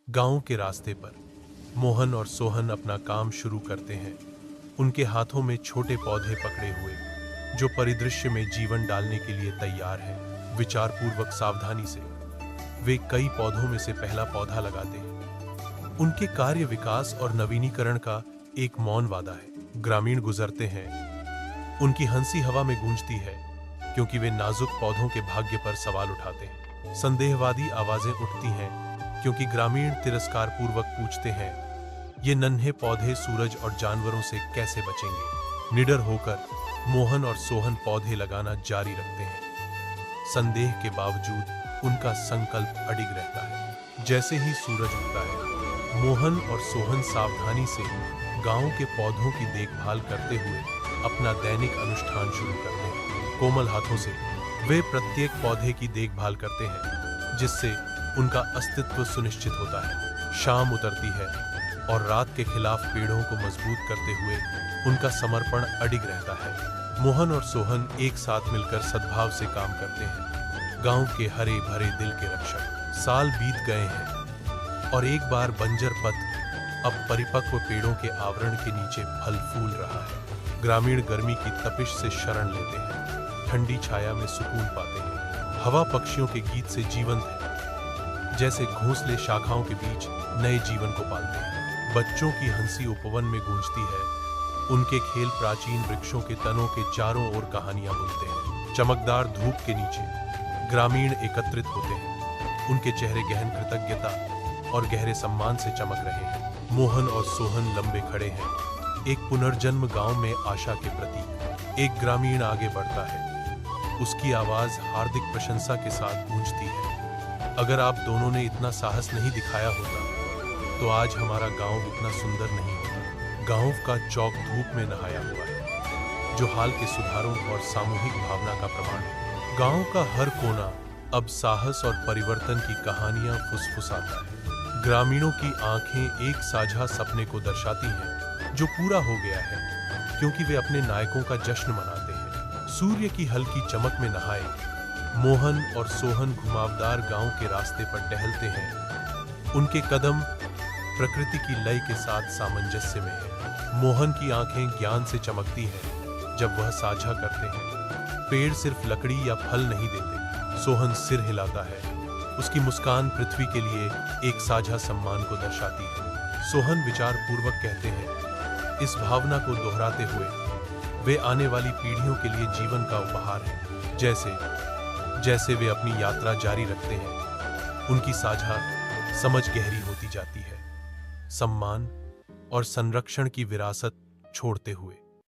गांव के रास्ते पर मोहन और सोहन अपना काम शुरू करते हैं। उनके हाथों में छोटे पौधे पकड़े हुए, जो परिदृश्य में जीवन डालने के लिए तैयार हैं। विचारपूर्वक सावधानी से वे कई पौधों में से पहला पौधा लगाते हैं। उनके कार्य विकास और नवीनीकरण का एक मौन वादा है। ग्रामीण गुजरते हैं, उनकी हंसी हवा में गूंजती है, क्योंकि वे नाजुक पौधों के भाग्य पर सवाल उठाते हैं। संदेहवादी आवाजें उठती हैं, क्योंकि ग्रामीण तिरस्कार पूर्वक पूछते हैं, ये नन्हे पौधे सूरज और जानवरों से कैसे बचेंगे? निडर होकर मोहन और सोहन पौधे लगाना जारी रखते हैं। संदेह के बावजूद उनका संकल्प अडिग रहता है। जैसे ही सूरज उगता है, मोहन और सोहन सावधानी से गांव के पौधों की देखभाल करते हुए अपना दैनिक अनुष्ठान शुरू करते हैं। कोमल हाथों से वे प्रत्येक पौधे की देखभाल करते हैं, जिससे उनका अस्तित्व सुनिश्चित होता है। शाम उतरती है और रात के खिलाफ पेड़ों को मजबूत करते हुए उनका समर्पण अडिग रहता है। मोहन और सोहन एक साथ मिलकर सद्भाव से काम करते हैं, गांव के हरे भरे दिल के रक्षक। साल बीत गए हैं और एक बार बंजर पथ अब परिपक्व पेड़ों के आवरण के नीचे फल फूल रहा है। ग्रामीण गर्मी की तपिश से शरण लेते हैं, ठंडी छाया में सुकून पाते हैं। हवा पक्षियों के गीत से जीवंत है, जैसे घोंसले शाखाओं के बीच नए जीवन को पालते हैं। बच्चों की हंसी उपवन में गूंजती है, उनके खेल प्राचीन वृक्षों के तनों के चारों ओर कहानियां बुनते हैं। चमकदार धूप के नीचे ग्रामीण एकत्रित होते हैं, उनके चेहरे गहन कृतज्ञता और गहरे सम्मान से चमक रहे हैं। मोहन और सोहन लंबे खड़े हैं, एक पुनर्जन्म गांव में आशा के प्रतीक। एक ग्रामीण आगे बढ़ता है, उसकी आवाज हार्दिक प्रशंसा के साथ गूंजती है। अगर आप दोनों ने इतना साहस नहीं दिखाया होता, तो आज हमारा गांव इतना सुंदर नहीं होता। गांव का चौक धूप में नहाया हुआ है, जो हाल के सुधारों और सामूहिक भावना का प्रमाण है। गांव का हर कोना अब साहस और परिवर्तन की कहानियां फुसफुसाता है। ग्रामीणों की आंखें एक साझा सपने को दर्शाती हैं, जो पूरा हो गया है, क्योंकि वे अपने नायकों का जश्न मनाते हैं। सूर्य की हल्की चमक में नहाए मोहन और सोहन घुमावदार गांव के रास्ते पर टहलते हैं। उनके कदम प्रकृति की लय के साथ सामंजस्य में है। मोहन की आंखें ज्ञान से चमकती हैं जब वह साझा करते हैं। पेड़ सिर्फ लकड़ी या फल नहीं देते। सोहन सिर हिलाता है, उसकी मुस्कान पृथ्वी के लिए एक साझा सम्मान को दर्शाती है। सोहन विचार पूर्वक कहते हैं, इस भावना को दोहराते हुए वे आने वाली पीढ़ियों के लिए जीवन का उपहार है। जैसे जैसे वे अपनी यात्रा जारी रखते हैं, उनकी साझा समझ गहरी होती जाती है, सम्मान और संरक्षण की विरासत छोड़ते हुए।